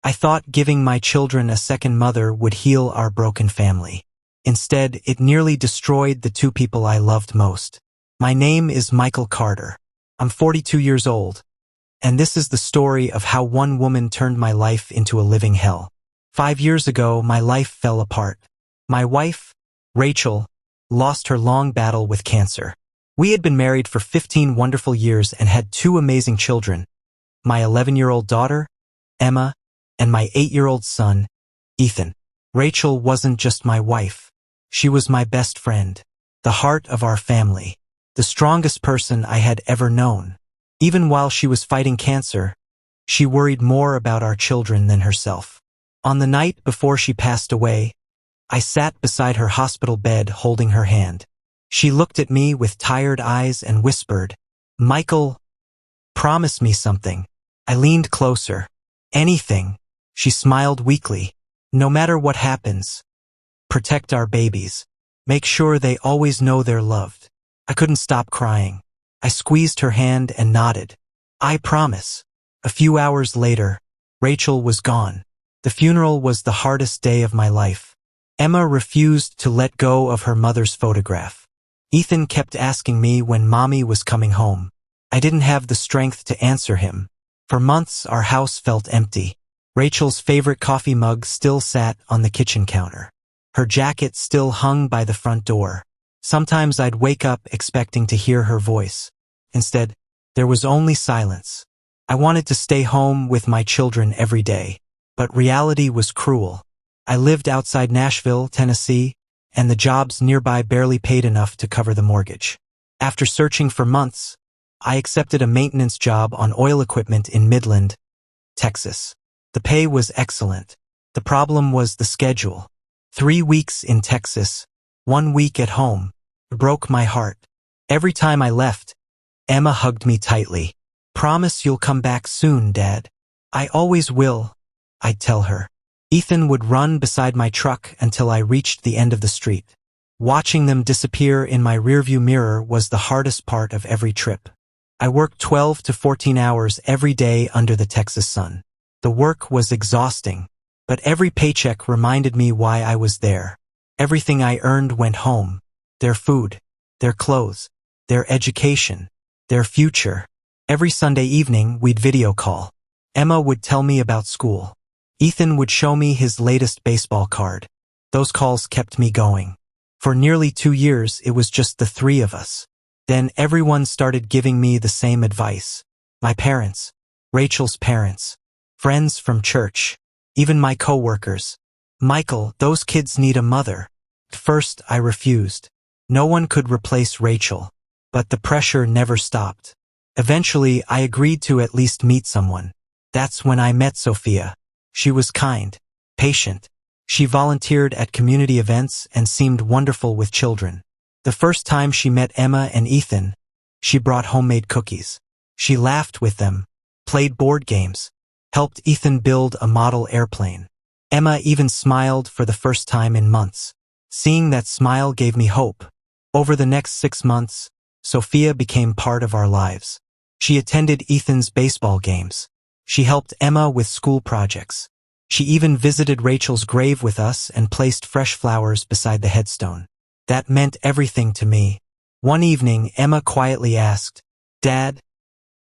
I thought giving my children a second mother would heal our broken family. Instead, it nearly destroyed the two people I loved most. My name is Michael Carter. I'm 42 years old, and this is the story of how one woman turned my life into a living hell. 5 years ago, my life fell apart. My wife, Rachel, lost her long battle with cancer. We had been married for 15 wonderful years and had 2 amazing children, my 11-year-old daughter, Emma, and my 8-year-old son, Ethan. Rachel wasn't just my wife. She was my best friend, the heart of our family, the strongest person I had ever known. Even while she was fighting cancer, she worried more about our children than herself. On the night before she passed away, I sat beside her hospital bed holding her hand. She looked at me with tired eyes and whispered, "Michael, promise me something." I leaned closer. "Anything." She smiled weakly. "No matter what happens, protect our babies. Make sure they always know they're loved." I couldn't stop crying. I squeezed her hand and nodded. "I promise." A few hours later, Rachel was gone. The funeral was the hardest day of my life. Emma refused to let go of her mother's photograph. Ethan kept asking me when Mommy was coming home. I didn't have the strength to answer him. For months, our house felt empty. Rachel's favorite coffee mug still sat on the kitchen counter. Her jacket still hung by the front door. Sometimes I'd wake up expecting to hear her voice. Instead, there was only silence. I wanted to stay home with my children every day, but reality was cruel. I lived outside Nashville, Tennessee, and the jobs nearby barely paid enough to cover the mortgage. After searching for months, I accepted a maintenance job on oil equipment in Midland, Texas. The pay was excellent. The problem was the schedule. 3 weeks in Texas, 1 week at home. It broke my heart. Every time I left, Emma hugged me tightly. "Promise you'll come back soon, Dad." "I always will," I'd tell her. Ethan would run beside my truck until I reached the end of the street. Watching them disappear in my rearview mirror was the hardest part of every trip. I worked 12 to 14 hours every day under the Texas sun. The work was exhausting, but every paycheck reminded me why I was there. Everything I earned went home. Their food, their clothes, their education, their future. Every Sunday evening, we'd video call. Emma would tell me about school. Ethan would show me his latest baseball card. Those calls kept me going. For nearly 2 years, it was just the 3 of us. Then everyone started giving me the same advice. My parents, Rachel's parents, friends from church, even my coworkers. "Michael, those kids need a mother." At first, I refused. No one could replace Rachel, but the pressure never stopped. Eventually, I agreed to at least meet someone. That's when I met Sophia. She was kind, patient. She volunteered at community events and seemed wonderful with children. The first time she met Emma and Ethan, she brought homemade cookies. She laughed with them, played board games, helped Ethan build a model airplane. Emma even smiled for the first time in months. Seeing that smile gave me hope. Over the next 6 months, Sophia became part of our lives. She attended Ethan's baseball games. She helped Emma with school projects. She even visited Rachel's grave with us and placed fresh flowers beside the headstone. That meant everything to me. One evening, Emma quietly asked, "Dad,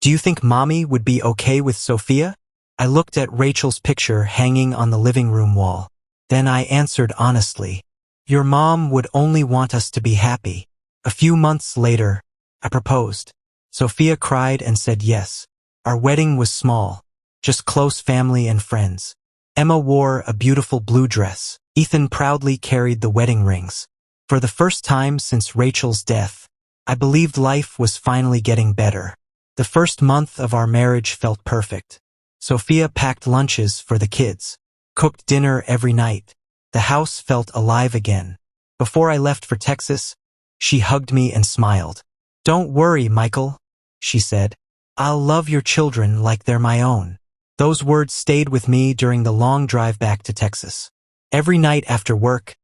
do you think Mommy would be okay with Sophia?" I looked at Rachel's picture hanging on the living room wall. Then I answered honestly, "Your mom would only want us to be happy." A few months later, I proposed. Sophia cried and said yes. Our wedding was small, just close family and friends. Emma wore a beautiful blue dress. Ethan proudly carried the wedding rings. For the first time since Rachel's death, I believed life was finally getting better. The first month of our marriage felt perfect. Sophia packed lunches for the kids, cooked dinner every night. The house felt alive again. Before I left for Texas, she hugged me and smiled. "Don't worry, Michael," she said. "I'll love your children like they're my own." Those words stayed with me during the long drive back to Texas. Every night after work,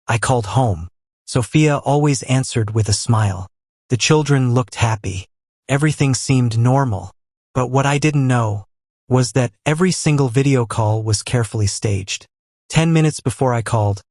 I called home. Sophia always answered with a smile. The children looked happy. Everything seemed normal. But what I didn't know was that every single video call was carefully staged. 10 minutes before I called,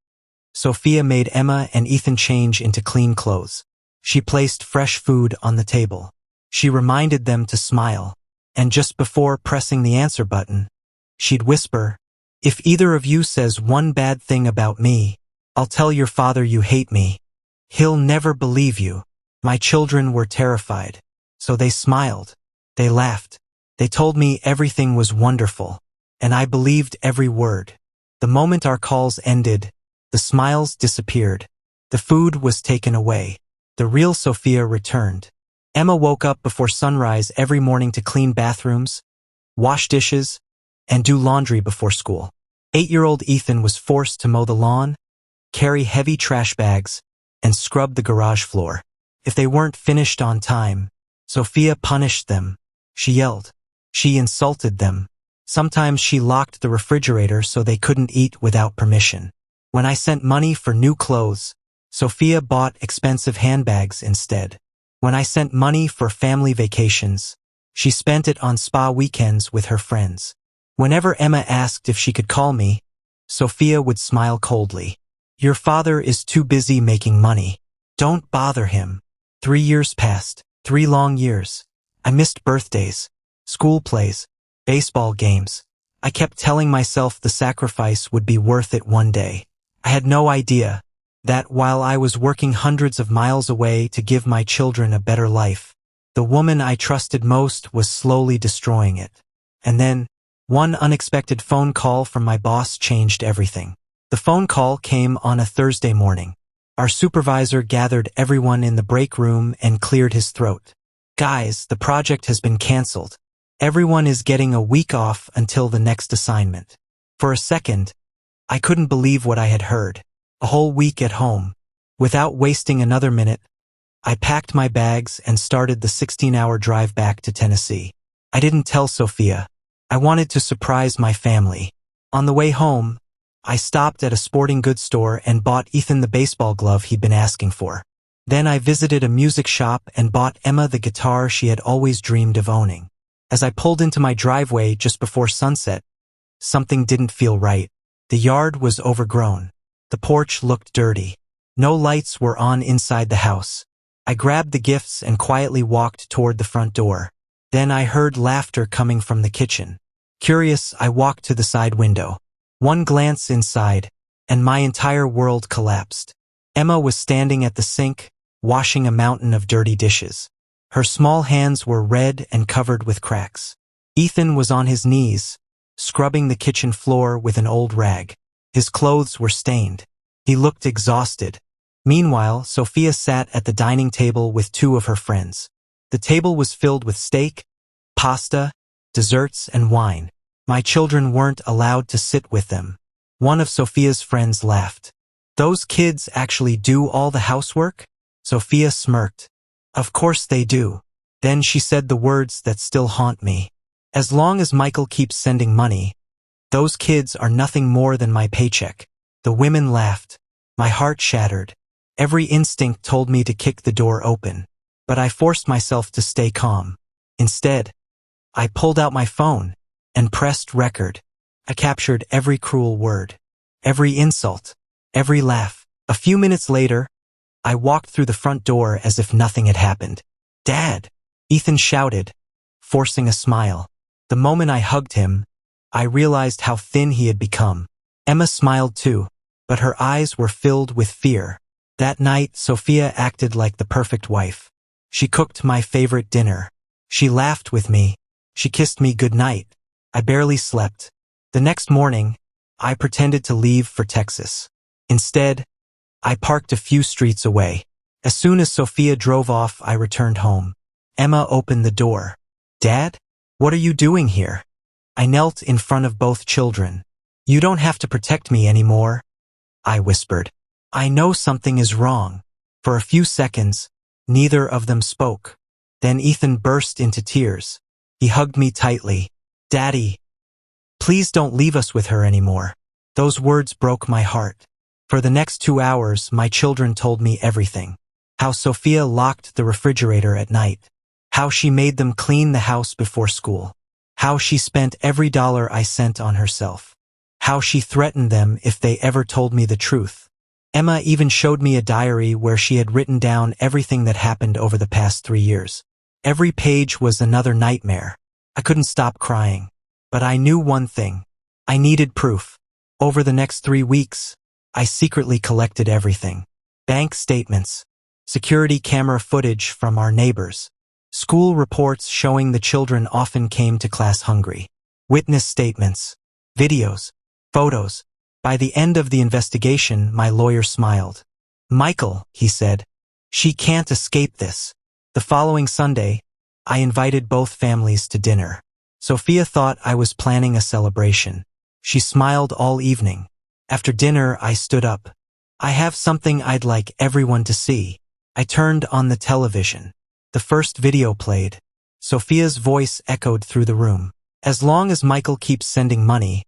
Sophia made Emma and Ethan change into clean clothes. She placed fresh food on the table. She reminded them to smile, and just before pressing the answer button, she'd whisper, "If either of you says one bad thing about me, I'll tell your father you hate me. He'll never believe you." My children were terrified, so they smiled. They laughed. They told me everything was wonderful, and I believed every word. The moment our calls ended, the smiles disappeared. The food was taken away. The real Sophia returned. Emma woke up before sunrise every morning to clean bathrooms, wash dishes, and do laundry before school. 8-year-old Ethan was forced to mow the lawn, carry heavy trash bags, and scrub the garage floor. If they weren't finished on time, Sophia punished them. She yelled. She insulted them. Sometimes she locked the refrigerator so they couldn't eat without permission. When I sent money for new clothes, Sophia bought expensive handbags instead. When I sent money for family vacations, she spent it on spa weekends with her friends. Whenever Emma asked if she could call me, Sophia would smile coldly. "Your father is too busy making money. Don't bother him." 3 years passed, 3 long years. I missed birthdays, school plays, baseball games. I kept telling myself the sacrifice would be worth it one day. I had no idea that while I was working hundreds of miles away to give my children a better life, the woman I trusted most was slowly destroying it. And then, one unexpected phone call from my boss changed everything. The phone call came on a Thursday morning. Our supervisor gathered everyone in the break room and cleared his throat. "Guys, the project has been canceled. Everyone is getting a week off until the next assignment." For a second, I couldn't believe what I had heard. A whole week at home. Without wasting another minute, I packed my bags and started the 16-hour drive back to Tennessee. I didn't tell Sophia. I wanted to surprise my family. On the way home, I stopped at a sporting goods store and bought Ethan the baseball glove he'd been asking for. Then I visited a music shop and bought Emma the guitar she had always dreamed of owning. As I pulled into my driveway just before sunset, something didn't feel right. The yard was overgrown. The porch looked dirty. No lights were on inside the house. I grabbed the gifts and quietly walked toward the front door. Then I heard laughter coming from the kitchen. Curious, I walked to the side window. One glance inside, and my entire world collapsed. Emma was standing at the sink, washing a mountain of dirty dishes. Her small hands were red and covered with cracks. Ethan was on his knees, scrubbing the kitchen floor with an old rag. His clothes were stained. He looked exhausted. Meanwhile, Sophia sat at the dining table with 2 of her friends. The table was filled with steak, pasta, desserts, and wine. My children weren't allowed to sit with them. One of Sophia's friends laughed. "Those kids actually do all the housework?" Sophia smirked. "Of course they do." Then she said the words that still haunt me. "As long as Michael keeps sending money, those kids are nothing more than my paycheck." The women laughed. My heart shattered. Every instinct told me to kick the door open, but I forced myself to stay calm. Instead, I pulled out my phone and pressed record. I captured every cruel word, every insult, every laugh. A few minutes later, I walked through the front door as if nothing had happened. "Dad!" Ethan shouted, forcing a smile. The moment I hugged him, I realized how thin he had become. Emma smiled too, but her eyes were filled with fear. That night, Sophia acted like the perfect wife. She cooked my favorite dinner. She laughed with me. She kissed me goodnight. I barely slept. The next morning, I pretended to leave for Texas. Instead, I parked a few streets away. As soon as Sophia drove off, I returned home. Emma opened the door. "Dad, what are you doing here?" I knelt in front of both children. "You don't have to protect me anymore," I whispered. "I know something is wrong." For a few seconds, neither of them spoke. Then Ethan burst into tears. He hugged me tightly. "Daddy, please don't leave us with her anymore." Those words broke my heart. For the next 2 hours, my children told me everything. How Sophia locked the refrigerator at night. How she made them clean the house before school. How she spent every dollar I sent on herself. How she threatened them if they ever told me the truth. Emma even showed me a diary where she had written down everything that happened over the past 3 years. Every page was another nightmare. I couldn't stop crying. But I knew one thing. I needed proof. Over the next 3 weeks, I secretly collected everything. Bank statements, security camera footage from our neighbors, school reports showing the children often came to class hungry, witness statements, videos, photos. By the end of the investigation, my lawyer smiled. "Michael," he said, "she can't escape this." The following Sunday, I invited both families to dinner. Sophia thought I was planning a celebration. She smiled all evening. After dinner, I stood up. "I have something I'd like everyone to see." I turned on the television. The first video played. Sophia's voice echoed through the room. "As long as Michael keeps sending money,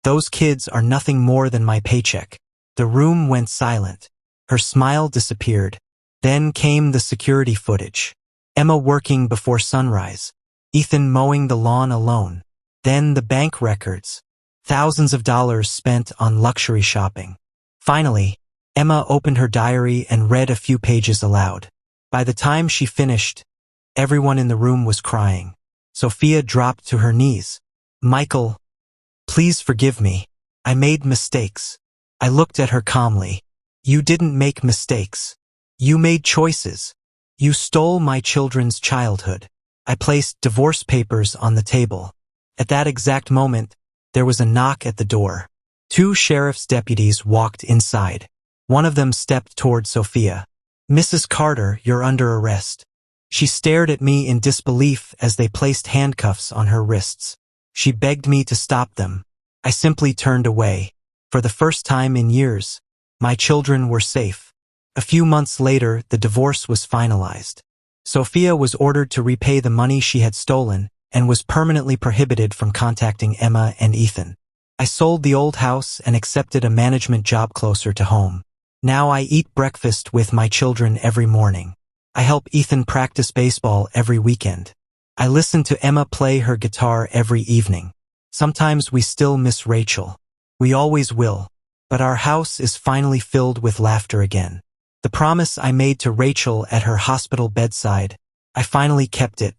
those kids are nothing more than my paycheck." The room went silent. Her smile disappeared. Then came the security footage. Emma working before sunrise. Ethan mowing the lawn alone. Then the bank records. Thousands of dollars spent on luxury shopping. Finally, Emma opened her diary and read a few pages aloud. By the time she finished, everyone in the room was crying. Sophia dropped to her knees. "Michael, please forgive me. I made mistakes." I looked at her calmly. "You didn't make mistakes. You made choices. You stole my children's childhood." I placed divorce papers on the table. At that exact moment, there was a knock at the door. 2 sheriff's deputies walked inside. One of them stepped toward Sophia. "Mrs. Carter, you're under arrest." She stared at me in disbelief as they placed handcuffs on her wrists. She begged me to stop them. I simply turned away. For the first time in years, my children were safe. A few months later, the divorce was finalized. Sophia was ordered to repay the money she had stolen and was permanently prohibited from contacting Emma and Ethan. I sold the old house and accepted a management job closer to home. Now I eat breakfast with my children every morning. I help Ethan practice baseball every weekend. I listen to Emma play her guitar every evening. Sometimes we still miss Rachel. We always will. But our house is finally filled with laughter again. The promise I made to Rachel at her hospital bedside, I finally kept it,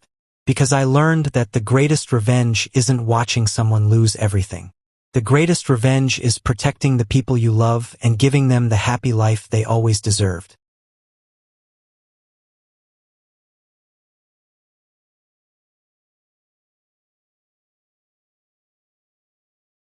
because I learned that the greatest revenge isn't watching someone lose everything. The greatest revenge is protecting the people you love and giving them the happy life they always deserved.